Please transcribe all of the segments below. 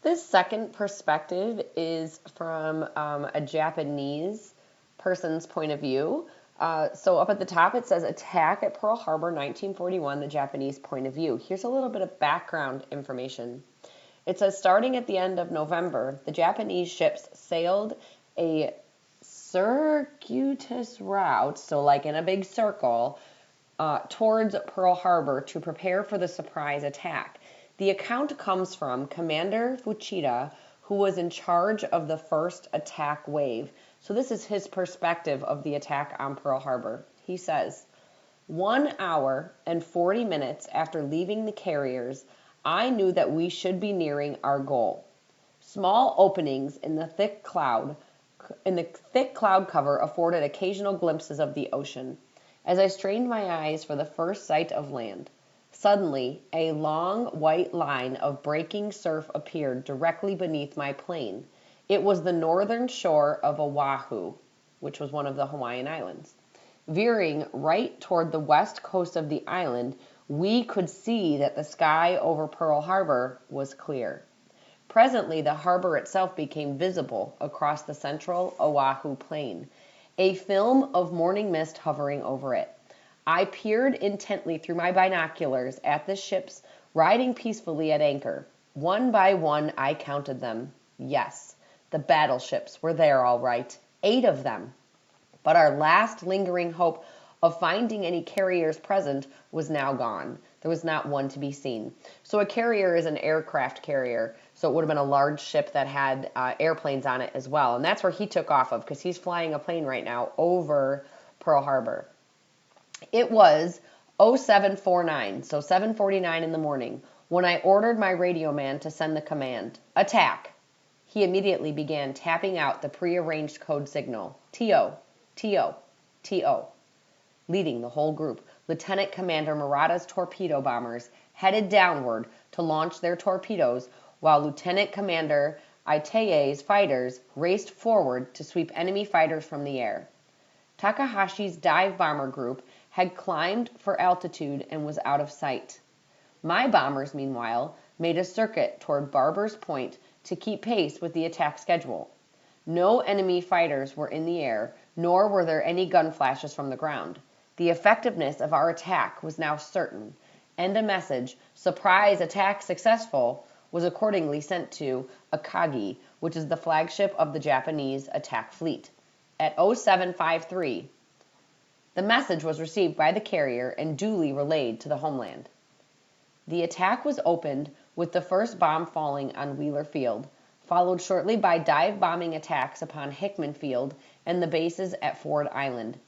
This second perspective is from a Japanese person's point of view. So up at the top it says attack at Pearl Harbor 1941, the Japanese point of view. Here's a little bit of background information. It says starting at the end of November, the Japanese ships sailed a circuitous route, so like in a big circle, towards Pearl Harbor to prepare for the surprise attack. The account comes from Commander Fuchida, who was in charge of the first attack wave. So this is his perspective of the attack on Pearl Harbor. He says, 1 hour and 40 minutes after leaving the carriers, I knew that we should be nearing our goal. Small openings in the thick cloud cover afforded occasional glimpses of the ocean. As I strained my eyes for the first sight of land, suddenly a long white line of breaking surf appeared directly beneath my plane. It was the northern shore of Oahu, which was one of the Hawaiian Islands. Veering right toward the west coast of the island, we could see that the sky over Pearl Harbor was clear. Presently, the harbor itself became visible across the central Oahu plain, a film of morning mist hovering over it. I peered intently through my binoculars at the ships riding peacefully at anchor. One by one, I counted them. Yes, the battleships were there all right, 8 of them. But our last lingering hope of finding any carriers present was now gone. There was not one to be seen. So a carrier is an aircraft carrier. So it would have been a large ship that had airplanes on it as well. And that's where he took off of, because he's flying a plane right now over Pearl Harbor. It was 0749, so 7:49 in the morning, when I ordered my radio man to send the command, attack. He immediately began tapping out the prearranged code signal, TO, TO, TO. Leading the whole group, Lieutenant Commander Murata's torpedo bombers headed downward to launch their torpedoes, while Lieutenant Commander Itaye's fighters raced forward to sweep enemy fighters from the air. Takahashi's dive bomber group had climbed for altitude and was out of sight. My bombers, meanwhile, made a circuit toward Barber's Point to keep pace with the attack schedule. No enemy fighters were in the air, nor were there any gun flashes from the ground. The effectiveness of our attack was now certain, and a message, surprise attack successful, was accordingly sent to Akagi, which is the flagship of the Japanese attack fleet, at 0753. The message was received by the carrier and duly relayed to the homeland. The attack was opened with the first bomb falling on Wheeler Field, followed shortly by dive bombing attacks upon Hickman Field and the bases at Ford Island.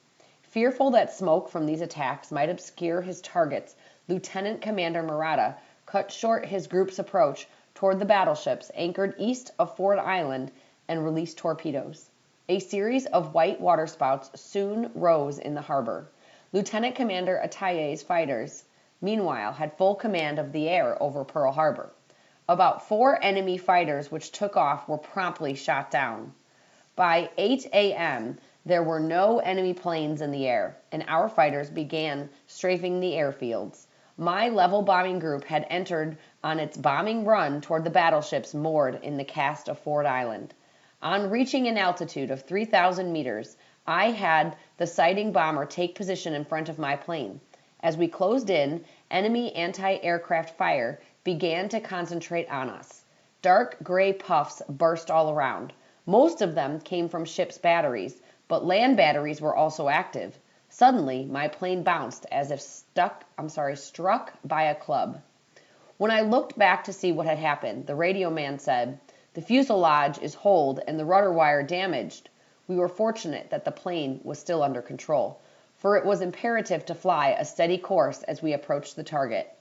Fearful that smoke from these attacks might obscure his targets, Lieutenant Commander Murata cut short his group's approach toward the battleships anchored east of Ford Island and released torpedoes. A series of white waterspouts soon rose in the harbor. Lieutenant Commander Itaye's fighters, meanwhile, had full command of the air over Pearl Harbor. About 4 enemy fighters which took off were promptly shot down. By 8 a.m., there were no enemy planes in the air, and our fighters began strafing the airfields. My level bombing group had entered on its bombing run toward the battleships moored in the cast of Ford Island. On reaching an altitude of 3,000 meters, I had the sighting bomber take position in front of my plane. As we closed in, enemy anti-aircraft fire began to concentrate on us. Dark gray puffs burst all around. Most of them came from ships' batteries, but land batteries were also active. Suddenly, my plane bounced as if struck by a club. When I looked back to see what had happened, the radio man said, "The fuselage is holed and the rudder wire damaged." We were fortunate that the plane was still under control, for it was imperative to fly a steady course as we approached the target.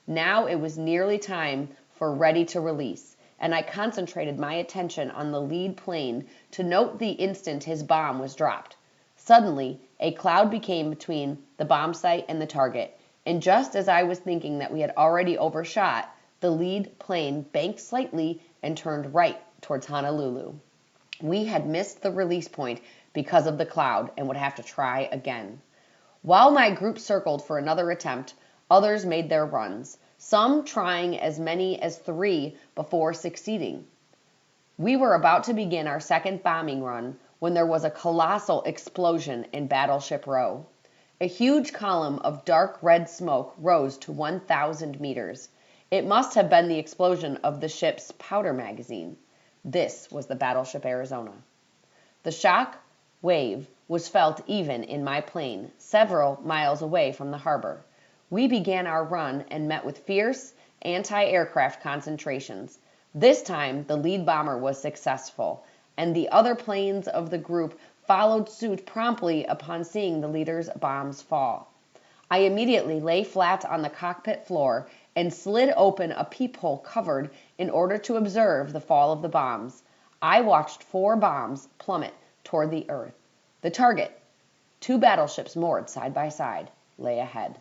Now it was nearly time for ready to release, and I concentrated my attention on the lead plane to note the instant his bomb was dropped. Suddenly, a cloud became between the bomb site and the target, and just as I was thinking that we had already overshot, the lead plane banked slightly and turned right towards Honolulu. We had missed the release point because of the cloud and would have to try again. While my group circled for another attempt, others made their runs. some trying as many as 3 before succeeding. We were about to begin our second bombing run when there was a colossal explosion in Battleship Row. A huge column of dark red smoke rose to 1,000 meters. It must have been the explosion of the ship's powder magazine. This was the Battleship Arizona. The shock wave was felt even in my plane, several miles away from the harbor. We began our run and met with fierce anti-aircraft concentrations. This time, the lead bomber was successful, and the other planes of the group followed suit promptly upon seeing the leader's bombs fall. I immediately lay flat on the cockpit floor and slid open a peephole covered in order to observe the fall of the bombs. I watched 4 bombs plummet toward the earth. The target, 2 battleships moored side by side, lay ahead.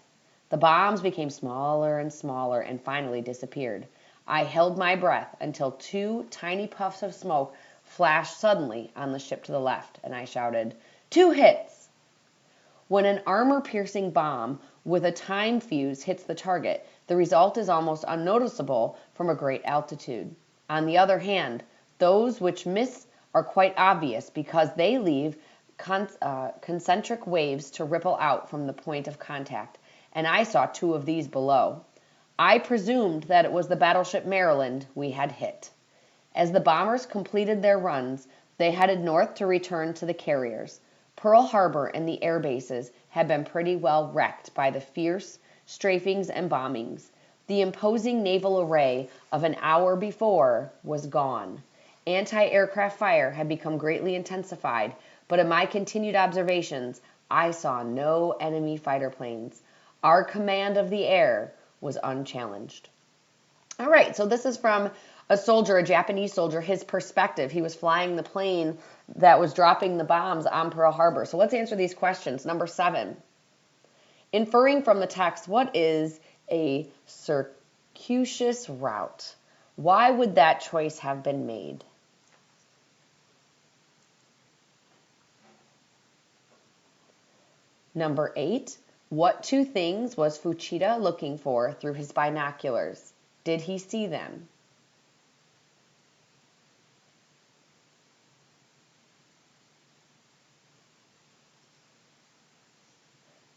The bombs became smaller and smaller and finally disappeared. I held my breath until 2 tiny puffs of smoke flashed suddenly on the ship to the left, and I shouted, "2 hits!" When an armor-piercing bomb with a time fuse hits the target, the result is almost unnoticeable from a great altitude. On the other hand, those which miss are quite obvious because they leave concentric waves to ripple out from the point of contact, and I saw 2 of these below. I presumed that it was the battleship Maryland we had hit. As the bombers completed their runs, they headed north to return to the carriers. Pearl Harbor and the air bases had been pretty well wrecked by the fierce strafings and bombings. The imposing naval array of an hour before was gone. Anti-aircraft fire had become greatly intensified, but in my continued observations, I saw no enemy fighter planes. Our command of the air was unchallenged. All right, so this is from a soldier, a Japanese soldier, his perspective. He was flying the plane that was dropping the bombs on Pearl Harbor. So let's answer these questions. Number 7, inferring from the text, what is a circuitous route? Why would that choice have been made? Number 8, what 2 things was Fuchida looking for through his binoculars? Did he see them?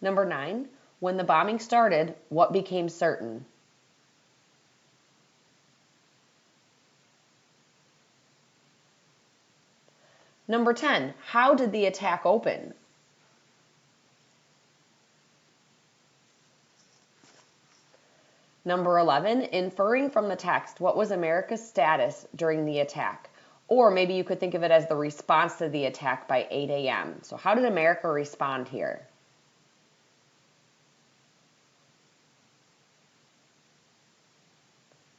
Number 9, when the bombing started, what became certain? Number 10, how did the attack open? Number 11, inferring from the text, what was America's status during the attack? Or maybe you could think of it as the response to the attack by 8 a.m. So how did America respond here?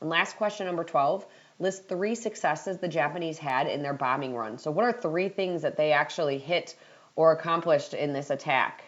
And last question, number 12, list 3 successes the Japanese had in their bombing run. So what are 3 things that they actually hit or accomplished in this attack?